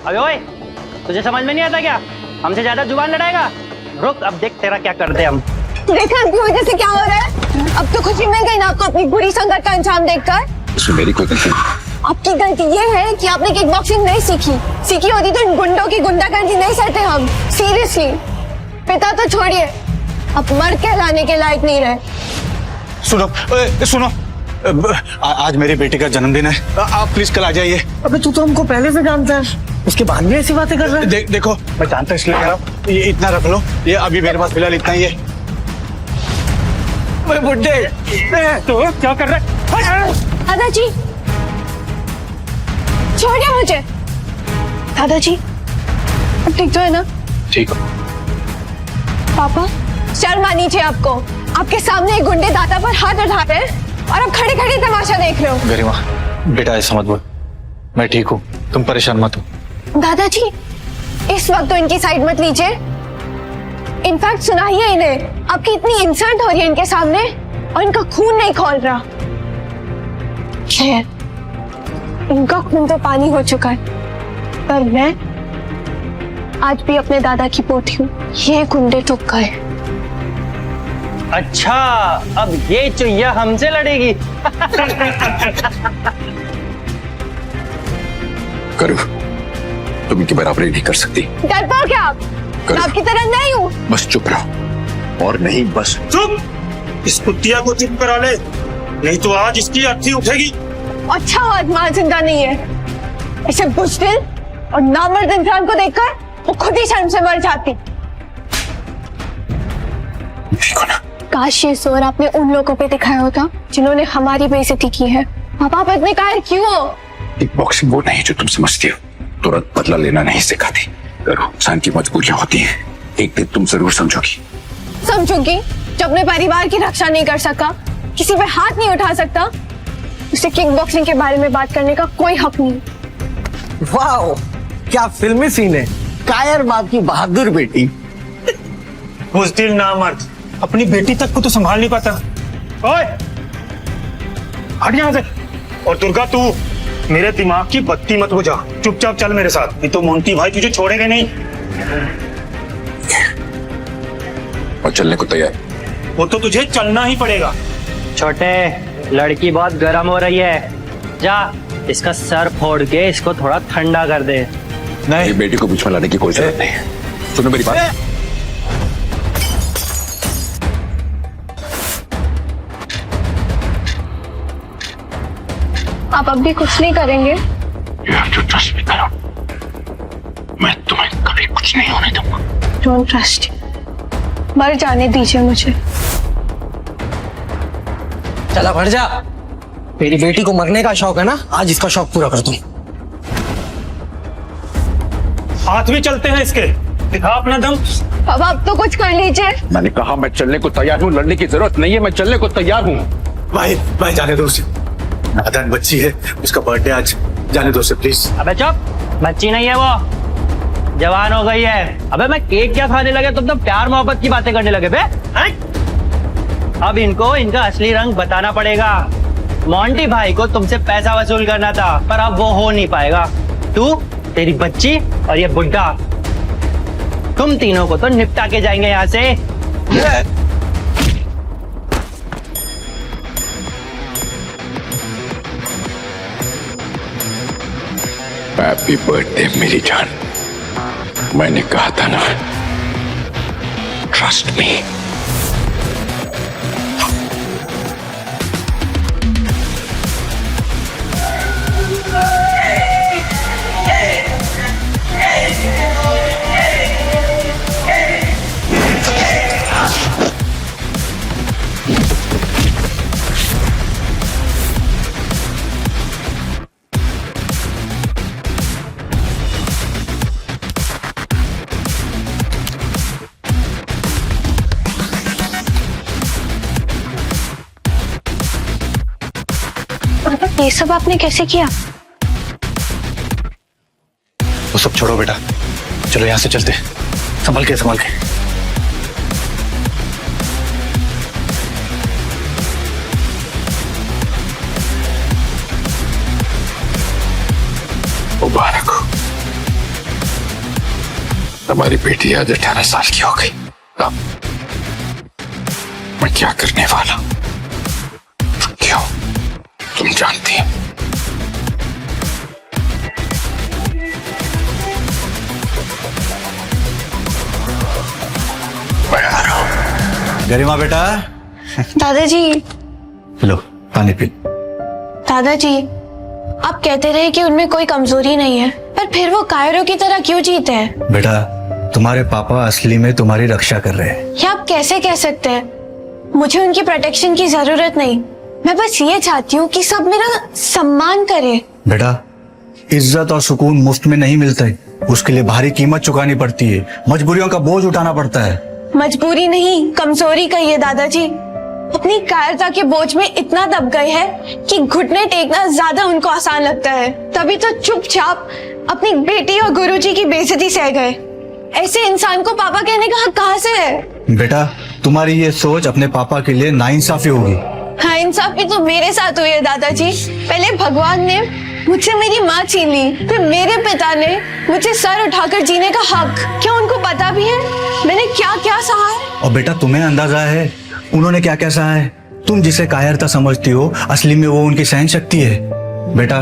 अबे ओए, तुझे समझ में नहीं आता क्या? हमसे ज्यादा जुबान लड़ाएगा? रुक, अब देख तेरा क्या करते हम। देखा आपकी वजह से क्या हो रहा है? अब तो खुशी मिल गई ना आपको अपनी बुरी संगत का अंजाम देखकर। इसमें मेरी कोई गलती नहीं। आपकी गलती ये है कि आपने किक बॉक्सिंग नहीं सीखी। सीखी होती तो इन गुंडों की गुंडागर्दी नहीं सहते हम। सीरियसली, पिता तो छोड़िए, अब मर्द कहलाने के लायक नहीं रहे। सुनो, आज मेरे बेटे का जन्मदिन है, आप प्लीज कल आ जाइए। अबे तू तो हमको पहले से जानता है, उसके बाद भी ऐसी बातें कर रहा है। देखो, मैं जानता इसलिए कह रहा हूँ, ये इतना रख लो, ये अभी मेरे पास फिलहाल इतना ही है। बुड्ढे, तो क्या कर रहे हैं? दादाजी, छोड़िए मुझे। दादाजी, अब ठीक तो है ना? ठीक हो। पापा, शर्म आनी चाहिए आपको। आपके सामने एक गुंडे दादा पर हाथ उठा रहे हैं और आप खड़े खड़े तमाशा देख रहे हो। गरिमा, बेटा ऐसा मत बोल, मैं ठीक हूँ, तुम परेशान मत हो। दादाजी, इस वक्त तो इनकी साइड मत लीजिए। इनफैक्ट सुनाइए इन्हें, आपकी इतनी इंसल्ट हो रही है इनके सामने और इनका खून नहीं खौल रहा। खैर, इनका खून तो पानी हो चुका है, पर मैं आज भी अपने दादा की पोती हूँ। ये गुंडे तो गए। अच्छा, अब ये चुईया हमसे लड़ेगी। करो, तुम इनकी बराबरी नहीं कर सकती। डरपोक क्या आप? मैं आपकी तरह नहीं हूँ। बस चुप रहो, और नहीं बस चुप! इस कुत्तिया को चुप करा ले, नहीं तो आज इसकी अर्थी उठेगी। अच्छा हो आत्मा जिंदा नहीं है। इसे बुज़दिल और नामर्द इंसान को देखकर वो खुद ही शर्म से मर जाती। देखो ना, काश ये जोर आपने उन लोगों पे दिखाया होता जिन्होंने हमारी बेइज्जती की है। पापा, आप इतने कायर क्यों हो? किक बॉक्सिंग वो नहीं जो तुम समझती हो। तुरंत बदला लेना नहीं सिखाती। करो, इंसान की मजबूरियां होती हैं, एक दिन तुम जरूर समझोगी। समझूंगी, जो अपने परिवार की रक्षा नहीं कर सका, किसी पे हाथ नहीं उठा सकता, उसे किक बॉक्सिंग के बारे में बात करने का कोई हक नहीं। वाह, क्या फिल्मी सीन है। कायर बाप की बहादुर बेटी। बुज़दिल नामर्द, अपनी बेटी तक को तो संभाल नहीं पाता। ओए, हट यहाँ से। और दुर्गा, तू मेरे दिमाग की बत्ती मत बुझा, चुपचाप चल मेरे साथ, नहीं तो मोंटी भाई तुझे छोड़ेंगे नहीं। और चलने को तैयार? वो तो तुझे चलना ही पड़ेगा। छोटे, लड़की बहुत गर्म हो रही है, जा इसका सर फोड़ के इसको थोड़ा ठंडा कर दे। नहीं, बेटी को बीच में लाने की कोई जरूरत नहीं है। सुनो मेरी बात। आप अब भी कुछ नहीं करेंगे? You have to trust me, करो। मैं तुम्हें कभी कुछ नहीं होने दूंगा। डोंट ट्रस्ट, मर जाने दीजिए मुझे। चला भर जा। मेरी बेटी को मरने का शौक है ना, आज इसका शौक पूरा कर दूं। हाथ भी चलते हैं इसके, दिखा अपना दम। अब आप तो कुछ कर लीजिए। मैंने कहा मैं चलने को तैयार हूँ, लड़ने की जरूरत नहीं है, मैं चलने को तैयार हूँ। भाई जाने दो उसे, नादान बच्ची है, उसका बर्थडे आज, जाने दो उसे प्लीज। अबे चुप, बच्ची नहीं है वो, जवान हो गई है। अबे मैं केक क्या खाने लगे, तुम तो प्यार मोहब्बत की बातें करने लगे बे। अब इनको इनका असली रंग बताना पड़ेगा। मोंटी भाई को तुमसे पैसा वसूल करना था, पर अब वो हो नहीं पाएगा। तू, तेरी बच्ची और ये बुड्ढा, तुम तीनों को तो निपटा के जाएंगे यहाँ से। हैप्पी बर्थडे मेरी जान। मैंने कहा था ना, ट्रस्ट मी। ये सब आपने कैसे किया? वो सब छोड़ो बेटा, चलो यहाँ से चलते, संभल के संभल के। मुबारक हो। हमारी बेटी आज 18 साल की हो गई। अब मैं क्या करने वाला? क्यों? तुम जानती हो। मैं आ रहा हूं। गरिमा बेटा, दादाजी, लो पानी पी। दादाजी, आप कहते रहे कि उनमें कोई कमजोरी नहीं है, पर फिर वो कायरों की तरह क्यों जीते हैं? बेटा, तुम्हारे पापा असली में तुम्हारी रक्षा कर रहे हैं। ये आप कैसे कह सकते हैं? मुझे उनकी प्रोटेक्शन की जरूरत नहीं। मैं बस ये चाहती हूँ कि सब मेरा सम्मान करे। बेटा, इज्जत और सुकून मुफ्त में नहीं मिलते, उसके लिए भारी कीमत चुकानी पड़ती है, मजबूरियों का बोझ उठाना पड़ता है। मजबूरी नहीं, कमजोरी कहिए दादाजी। अपनी कायरता के बोझ में इतना दब गए हैं कि घुटने टेकना ज्यादा उनको आसान लगता है। तभी तो चुपचाप अपनी बेटी और गुरुजी की बेइज्जती सह गए। ऐसे इंसान को पापा कहने का हक कहाँ से है? बेटा, तुम्हारी ये सोच अपने पापा के लिए नाइंसाफी होगी। हाँ, इंसाफी तो मेरे साथ हुई है दादाजी। पहले भगवान ने मुझसे मेरी माँ छीन ली, फिर मेरे पिता ने मुझे सर उठाकर जीने का हक। क्या उनको पता भी है मैंने क्या क्या सहा है? और बेटा, तुम्हें अंदाजा है उन्होंने क्या क्या सहा है? तुम जिसे कायरता समझती हो, असली में वो उनकी सहन शक्ति है। बेटा,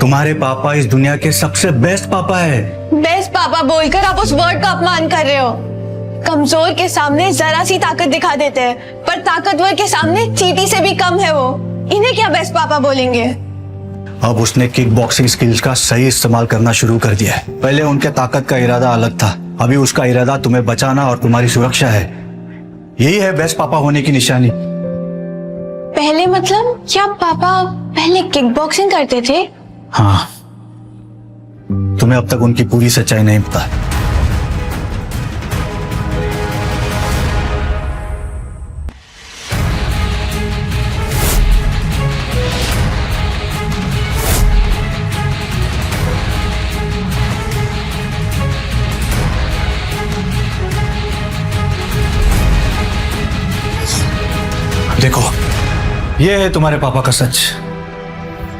तुम्हारे पापा इस दुनिया के सबसे बेस्ट पापा है। बेस्ट पापा बोलकर आप उस वर्ड का अपमान कर रहे हो। कमजोर के सामने जरा सी ताकत दिखा देते हैं, पर ताकतवर के सामने चींटी से भी कम है वो। इन्हें क्या बेस्ट पापा बोलेंगे? अब उसने किक बॉक्सिंग स्किल्स का सही इस्तेमाल करना शुरू कर दिया है। पहले उनके ताकत का इरादा अलग था, अभी उसका इरादा तुम्हें बचाना और तुम्हारी सुरक्षा है। यही है बेस्ट पापा होने की निशानी। पहले मतलब क्या पापा पहले किक बॉक्सिंग करते थे? हाँ, तुम्हें अब तक उनकी पूरी सच्चाई नहीं पता। देखो, ये है तुम्हारे पापा का सच।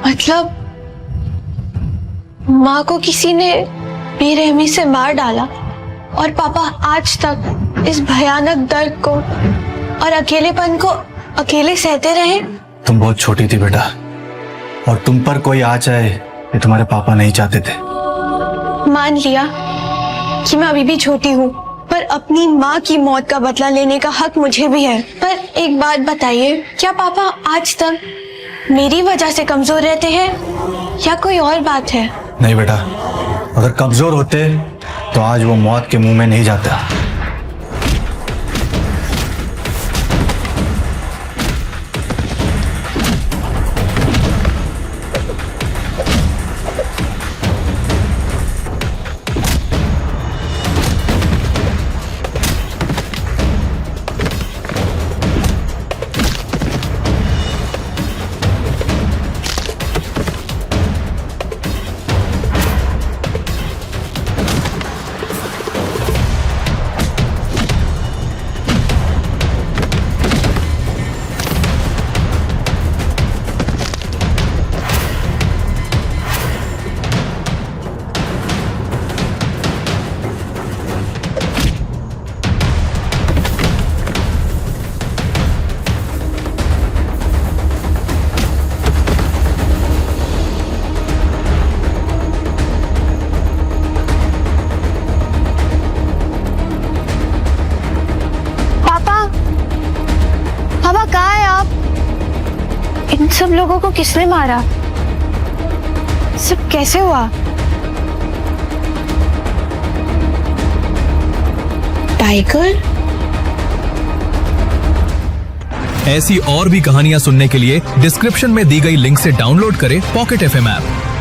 मतलब माँ को किसी ने बेरहमी से मार डाला और पापा आज तक इस भयानक दर्द को और अकेलेपन को अकेले सहते रहे। तुम बहुत छोटी थी बेटा, और तुम पर कोई आ जाए ये तुम्हारे पापा नहीं चाहते थे। मान लिया कि मैं अभी भी छोटी हूँ, पर अपनी माँ की मौत का बदला लेने का हक मुझे भी है। पर एक बात बताइए, क्या पापा आज तक मेरी वजह से कमजोर रहते हैं या कोई और बात है? नहीं बेटा, अगर कमजोर होते तो आज वो मौत के मुंह में नहीं जाता। इन सब लोगों को किसने मारा? सब कैसे हुआ? टाइगर? ऐसी और भी कहानियां सुनने के लिए डिस्क्रिप्शन में दी गई लिंक से डाउनलोड करें पॉकेट FM ऐप।